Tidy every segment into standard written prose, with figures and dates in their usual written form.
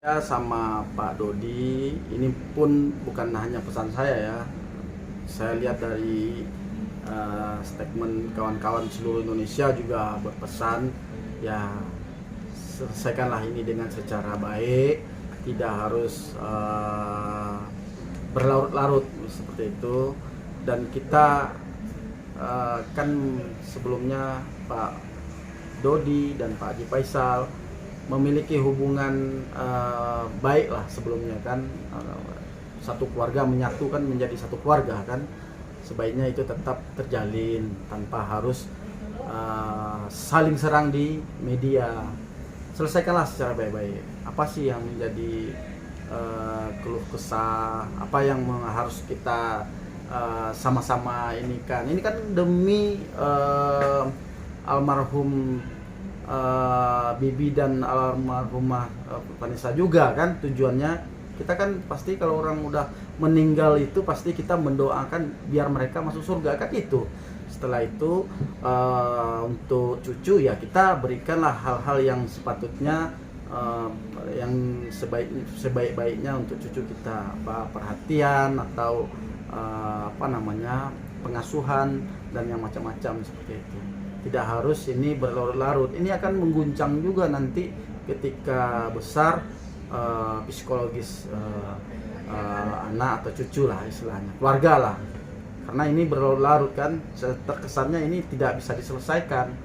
Ya, sama Pak Dodi, ini pun bukan hanya pesan saya ya. Saya lihat dari statement kawan-kawan seluruh Indonesia juga berpesan ya, selesaikanlah ini dengan secara baik, tidak harus berlarut-larut seperti itu. Dan kita kan sebelumnya Pak Dodi dan Pak Haji Faisal memiliki hubungan baik lah sebelumnya kan, satu keluarga menyatu kan menjadi satu keluarga kan, sebaiknya itu tetap terjalin tanpa harus saling serang di media. Selesaikanlah secara baik-baik. Apa sih yang menjadi keluh kesah, apa yang harus kita sama-sama ini kan demi almarhum Bibi dan almarhumah Vanessa juga kan. Tujuannya kita kan pasti kalau orang udah meninggal itu pasti kita mendoakan biar mereka masuk surga kan itu. Setelah itu untuk cucu ya kita berikanlah hal-hal yang sepatutnya yang sebaik-baiknya untuk cucu kita, perhatian atau pengasuhan dan yang macam-macam seperti itu. Tidak harus ini berlarut-larut. Ini akan mengguncang juga nanti ketika besar psikologis anak atau cucu lah istilahnya, keluarga lah. Karena ini berlarut-larut kan, terkesannya ini tidak bisa diselesaikan.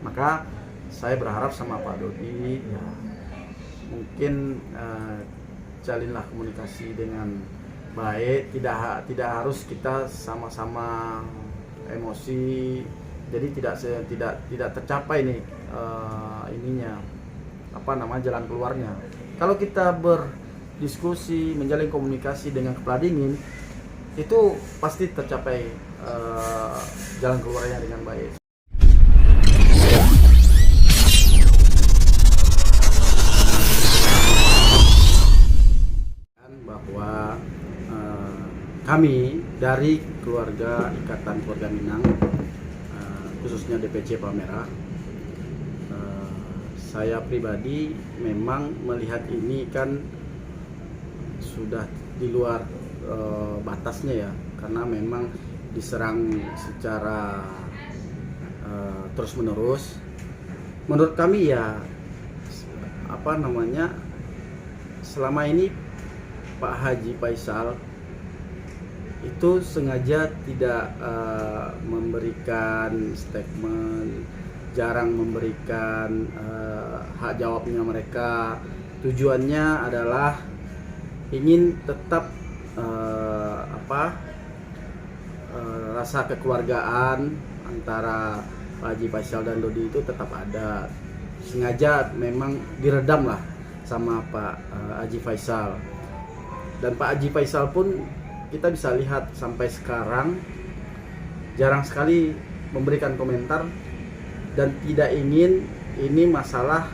Maka saya berharap sama Pak Dodi ya, mungkin jalinlah komunikasi dengan baik, tidak harus kita sama-sama emosi. Jadi tidak tercapai nih jalan keluarnya. Kalau kita berdiskusi, menjalin komunikasi dengan kepala dingin, itu pasti tercapai jalan keluarnya dengan baik. Bahwa kami dari keluarga Ikatan Keluarga Minang, khususnya DPC Palmerah, saya pribadi memang melihat ini kan sudah di luar batasnya ya, karena memang diserang secara terus menerus. Menurut kami ya selama ini Pak Haji Faisal itu sengaja tidak memberikan statement, jarang memberikan hak jawabnya mereka. Tujuannya adalah ingin tetap rasa kekeluargaan antara Pak Haji Faisal dan Dodi itu tetap ada. Sengaja memang diredam lah sama Pak Haji Faisal. Dan Pak Haji Faisal pun kita bisa lihat sampai sekarang jarang sekali memberikan komentar dan tidak ingin ini masalah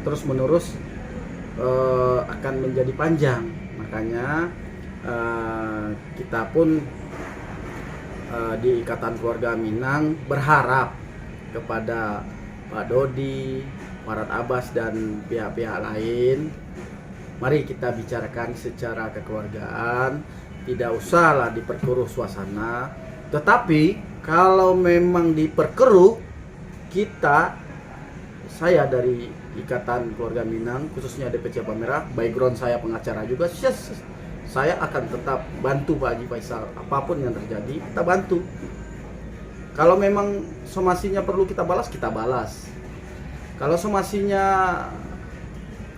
terus menerus akan menjadi panjang. Makanya kita pun di Ikatan Keluarga Minang berharap kepada Pak Dodi, Farhad Abbas dan pihak-pihak lain, mari kita bicarakan secara kekeluargaan, tidak usahlah diperkeruh suasana. Tetapi kalau memang diperkeruh, saya dari Ikatan Keluarga Minang, khususnya DPC Palmerah, background saya pengacara juga, saya akan tetap bantu Pak Haji Faisal. Apapun yang terjadi, kita bantu. Kalau memang somasinya perlu kita balas, kita balas. Kalau somasinya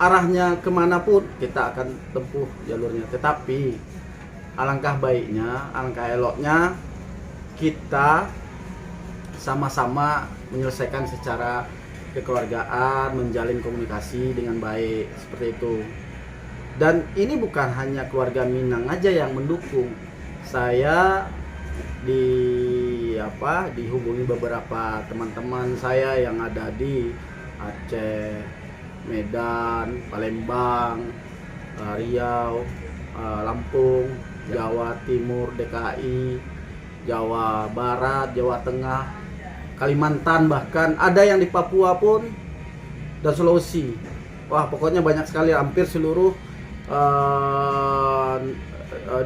arahnya kemanapun, kita akan tempuh jalurnya. Tetapi alangkah baiknya, alangkah eloknya kita sama-sama menyelesaikan secara kekeluargaan, menjalin komunikasi dengan baik seperti itu. Dan ini bukan hanya keluarga Minang aja yang mendukung. Saya dihubungi beberapa teman-teman saya yang ada di Aceh, Medan, Palembang, Riau, Lampung, Jawa Timur, DKI, Jawa Barat, Jawa Tengah, Kalimantan, bahkan ada yang di Papua pun dan Sulawesi. Wah, pokoknya banyak sekali, hampir seluruh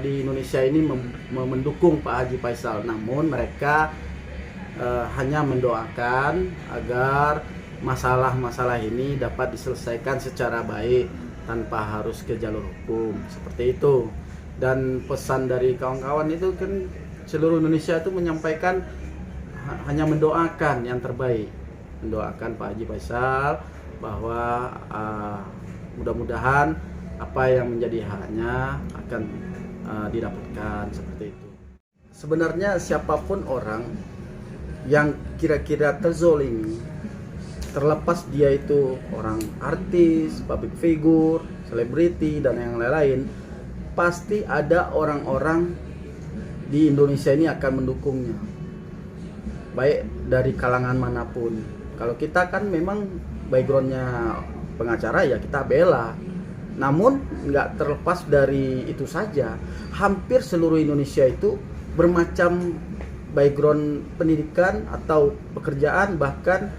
di Indonesia ini mendukung Pak Haji Faisal. Namun mereka hanya mendoakan agar masalah-masalah ini dapat diselesaikan secara baik tanpa harus ke jalur hukum, seperti itu. Dan pesan dari kawan-kawan itu kan seluruh Indonesia itu menyampaikan hanya mendoakan yang terbaik, mendoakan Pak Haji Faisal bahwa mudah-mudahan apa yang menjadi haknya akan didapatkan, seperti itu. Sebenarnya siapapun orang yang kira-kira terzolimi, terlepas dia itu orang artis, public figure, selebriti, dan yang lain-lain, pasti ada orang-orang di Indonesia ini akan mendukungnya, baik dari kalangan manapun. Kalau kita kan memang backgroundnya pengacara, ya kita bela. Namun nggak terlepas dari itu saja, hampir seluruh Indonesia itu bermacam background pendidikan atau pekerjaan, bahkan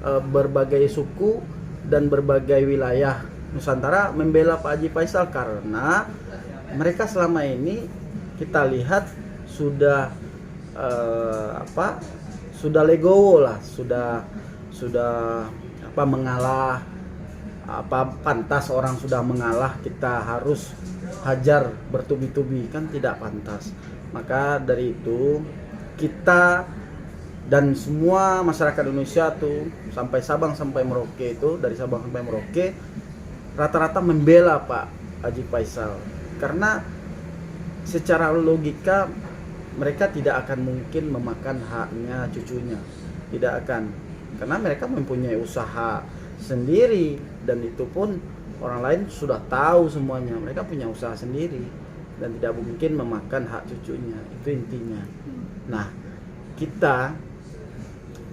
berbagai suku dan berbagai wilayah Nusantara membela Pak Haji Faisal, karena mereka selama ini kita lihat sudah sudah legowo lah, sudah mengalah. Pantas orang sudah mengalah kita harus hajar bertubi-tubi, kan tidak pantas. Maka dari itu kita dan semua masyarakat Indonesia tuh sampai Sabang sampai Merauke, itu dari Sabang sampai Merauke rata-rata membela Pak Haji Faisal, karena secara logika mereka tidak akan mungkin memakan haknya cucunya, tidak akan, karena mereka mempunyai usaha sendiri, dan itu pun orang lain sudah tahu semuanya, mereka punya usaha sendiri dan tidak mungkin memakan hak cucunya, itu intinya. Nah, kita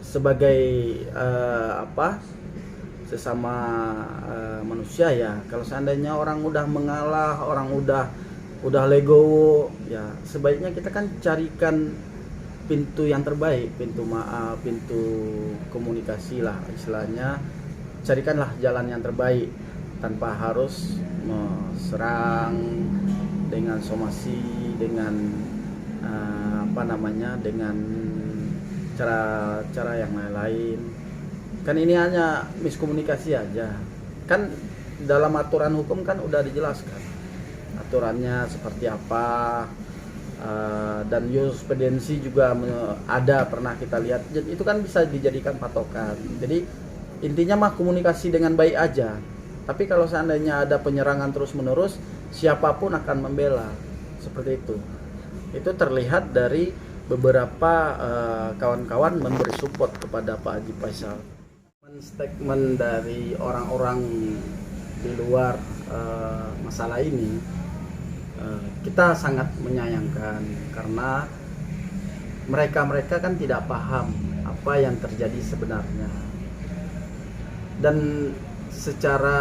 sebagai sesama manusia ya, kalau seandainya orang udah mengalah, orang udah legowo, ya sebaiknya kita kan carikan pintu yang terbaik, pintu maaf, pintu komunikasi lah istilahnya. Carikanlah jalan yang terbaik tanpa harus serang dengan somasi, dengan dengan cara yang lain-lain. Kan ini hanya miskomunikasi aja. Kan dalam aturan hukum kan udah dijelaskan aturannya seperti apa, dan jurisprudensi juga ada, pernah kita lihat. Jadi itu kan bisa dijadikan patokan. Jadi intinya mah komunikasi dengan baik aja. Tapi kalau seandainya ada penyerangan terus-menerus, siapapun akan membela, seperti itu. Itu terlihat dari beberapa kawan-kawan memberi support kepada Pak Haji Faisal. Statement dari orang-orang di luar masalah ini, kita sangat menyayangkan, karena mereka kan tidak paham apa yang terjadi sebenarnya. Dan secara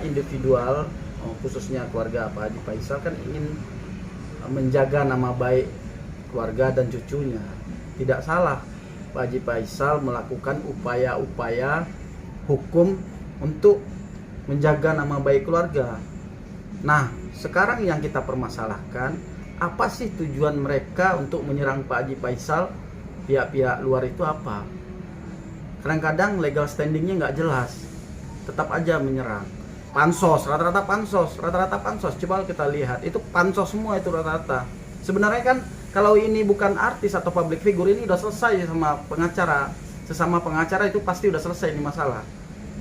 individual, khususnya keluarga Pak Haji Faisal kan ingin menjaga nama baik keluarga dan cucunya. Tidak salah Pak Haji Faisal melakukan upaya-upaya hukum untuk menjaga nama baik keluarga. Nah, sekarang yang kita permasalahkan, apa sih tujuan mereka untuk menyerang Pak Haji Faisal? Pihak-pihak luar itu apa? Kadang-kadang legal standingnya nggak jelas, tetap aja menyerang. Pansos, rata-rata pansos. Coba kita lihat, itu pansos semua itu rata-rata. Sebenarnya kan kalau ini bukan artis atau public figure, ini udah selesai sama pengacara. Sesama pengacara itu pasti udah selesai ini masalah.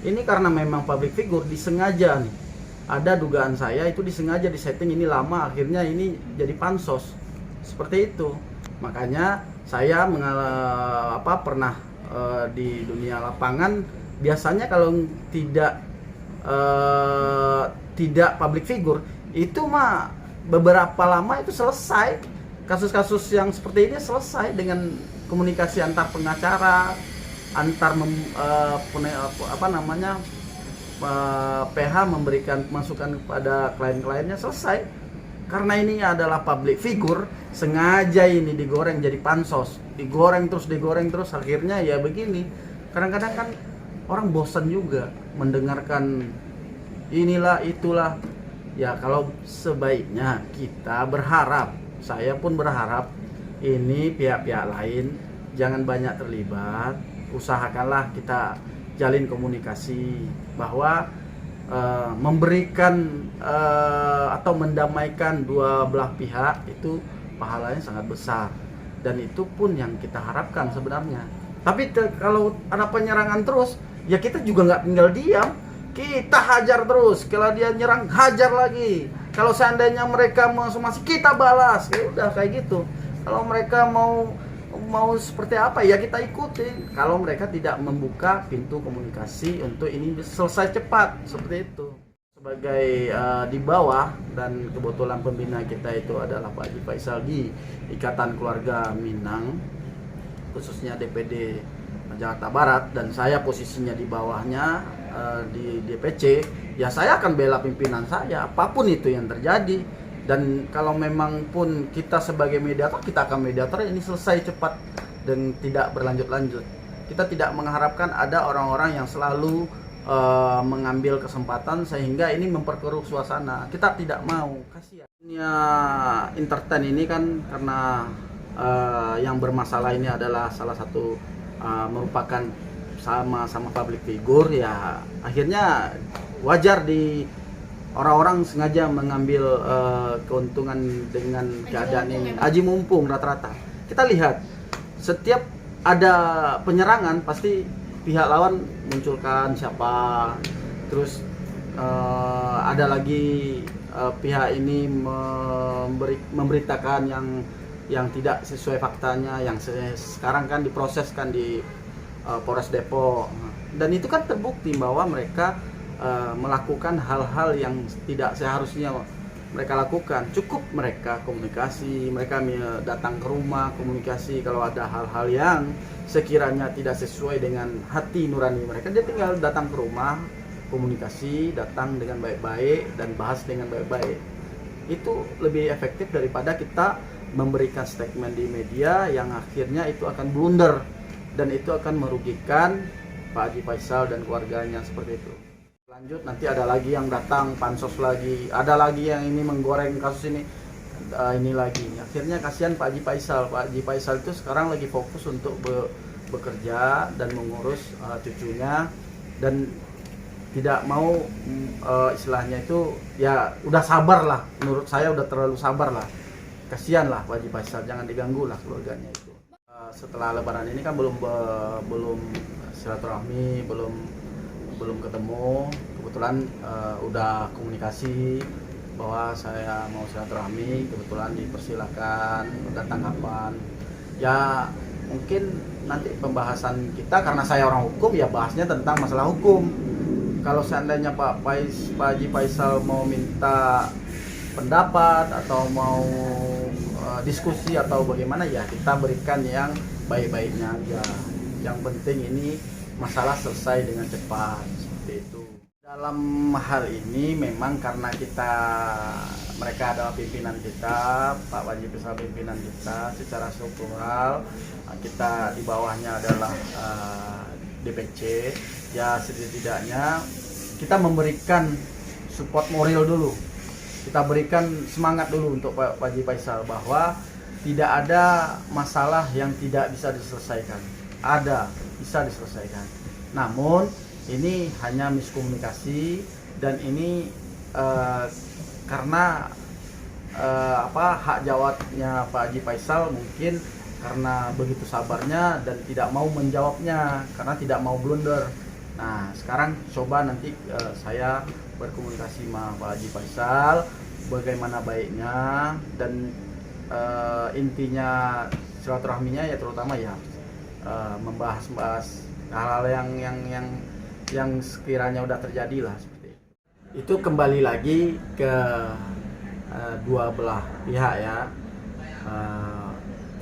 Ini karena memang public figure disengaja nih. Ada dugaan saya itu disengaja disetting ini lama, akhirnya ini jadi pansos. Seperti itu. Makanya saya pernah di dunia lapangan, biasanya kalau tidak public figure itu mah beberapa lama itu selesai. Kasus-kasus yang seperti ini selesai dengan komunikasi antar pengacara, antar PH memberikan masukan kepada klien-kliennya, selesai. Karena ini adalah public figure, sengaja ini digoreng jadi pansos, digoreng terus, akhirnya ya begini. Kadang-kadang kan orang bosan juga mendengarkan inilah itulah. Ya kalau sebaiknya kita berharap, saya pun berharap ini pihak-pihak lain jangan banyak terlibat. Usahakanlah kita jalin komunikasi bahwa memberikan atau mendamaikan dua belah pihak itu pahalanya sangat besar, dan itu pun yang kita harapkan sebenarnya. Tapi kalau ada penyerangan terus, ya kita juga nggak tinggal diam, kita hajar terus. Kalau dia nyerang, hajar lagi. Kalau seandainya mereka masih kita balas, ya udah kayak gitu. Kalau mereka mau seperti apa ya kita ikuti. Kalau mereka tidak membuka pintu komunikasi untuk ini selesai cepat, seperti itu. Sebagai di bawah, dan kebetulan pembina kita itu adalah Pak Haji Faisal di Ikatan Keluarga Minang, khususnya DPD Jakarta Barat, dan saya posisinya di bawahnya di DPC, ya saya akan bela pimpinan saya apapun itu yang terjadi. Dan kalau memang pun kita sebagai mediator, kita akan mediator ini selesai cepat dan tidak berlanjut-lanjut. Kita tidak mengharapkan ada orang-orang yang selalu mengambil kesempatan sehingga ini memperkeruh suasana. Kita tidak mau, kasihan. Ya, entertain ini kan karena yang bermasalah ini adalah salah satu merupakan sama public figure, ya akhirnya wajar di orang-orang sengaja mengambil keuntungan dengan keadaan ini. Aji mumpung rata-rata. Kita lihat setiap ada penyerangan pasti pihak lawan munculkan siapa, terus ada lagi pihak ini memberitakan yang tidak sesuai faktanya, yang sekarang kan diproseskan di Polres Depok, dan itu kan terbukti bahwa mereka melakukan hal-hal yang tidak seharusnya mereka lakukan. Cukup mereka komunikasi, mereka datang ke rumah komunikasi. Kalau ada hal-hal yang sekiranya tidak sesuai dengan hati nurani mereka, dia tinggal datang ke rumah, komunikasi, datang dengan baik-baik dan bahas dengan baik-baik. Itu lebih efektif daripada kita memberikan statement di media yang akhirnya itu akan blunder dan itu akan merugikan Pak Haji Faisal dan keluarganya, seperti itu. Lanjut, nanti ada lagi yang datang pansos lagi, ada lagi yang ini menggoreng kasus ini lagi. Akhirnya kasihan Pak Haji Faisal. Pak Haji Faisal itu sekarang lagi fokus untuk bekerja dan mengurus cucunya, dan tidak mau istilahnya itu ya udah sabar lah. Menurut saya udah terlalu sabar lah. Kasihan lah Pak Haji Faisal, jangan diganggu lah keluarganya itu. Setelah Lebaran ini kan belum silaturahmi, belum ketemu. Kebetulan udah komunikasi bahwa saya mau silaturahmi, kebetulan dipersilakan datang kapan. Ya mungkin nanti pembahasan kita, karena saya orang hukum, ya bahasnya tentang masalah hukum. Kalau seandainya Pak Haji Faisal mau minta pendapat atau mau diskusi atau bagaimana, ya kita berikan yang baik-baiknya aja. Yang penting ini masalah selesai dengan cepat, seperti itu. Dalam hal ini memang karena mereka adalah pimpinan kita, Pak Haji Faisal pimpinan kita secara struktural, kita di bawahnya adalah DPC, ya setidaknya kita memberikan support moral dulu. Kita berikan semangat dulu untuk Pak Haji Faisal bahwa tidak ada masalah yang tidak bisa diselesaikan. Ada, bisa diselesaikan. Namun ini hanya miskomunikasi, dan ini karena hak jawabnya Pak Haji Faisal mungkin karena begitu sabarnya dan tidak mau menjawabnya karena tidak mau blunder. Nah sekarang coba nanti saya berkomunikasi sama Pak Haji Faisal bagaimana baiknya, dan intinya silaturahminya ya terutama ya membahas hal-hal yang sekiranya udah terjadi lah, seperti itu. Itu kembali lagi ke dua belah pihak ya,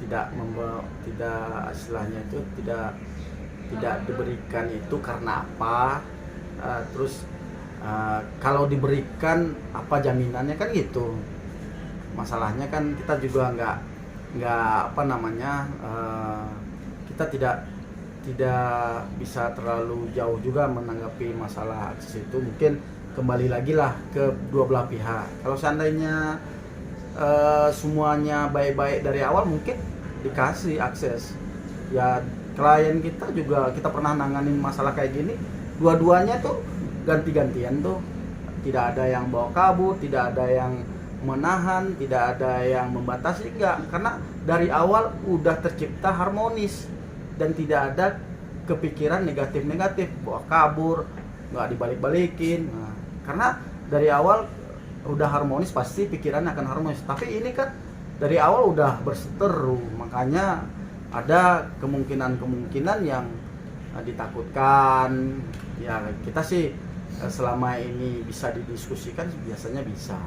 tidak istilahnya itu tidak diberikan itu karena apa, terus kalau diberikan apa jaminannya, kan gitu. Masalahnya kan kita juga nggak kita tidak tidak bisa terlalu jauh juga menanggapi masalah akses itu. Mungkin kembali lagi lah ke dua belah pihak. Kalau seandainya semuanya baik-baik dari awal, mungkin dikasih akses. Ya klien kita juga, kita pernah nanganin masalah kayak gini, dua-duanya tuh ganti-gantian tuh, tidak ada yang bawa kabur, tidak ada yang menahan, tidak ada yang membatasi, enggak, karena dari awal udah tercipta harmonis dan tidak ada kepikiran negatif-negatif, bawa kabur, nggak dibalik-balikin. Nah, karena dari awal udah harmonis, pasti pikirannya akan harmonis. Tapi ini kan dari awal udah berseteru, makanya ada kemungkinan-kemungkinan yang ditakutkan. Ya kita sih selama ini bisa didiskusikan biasanya bisa.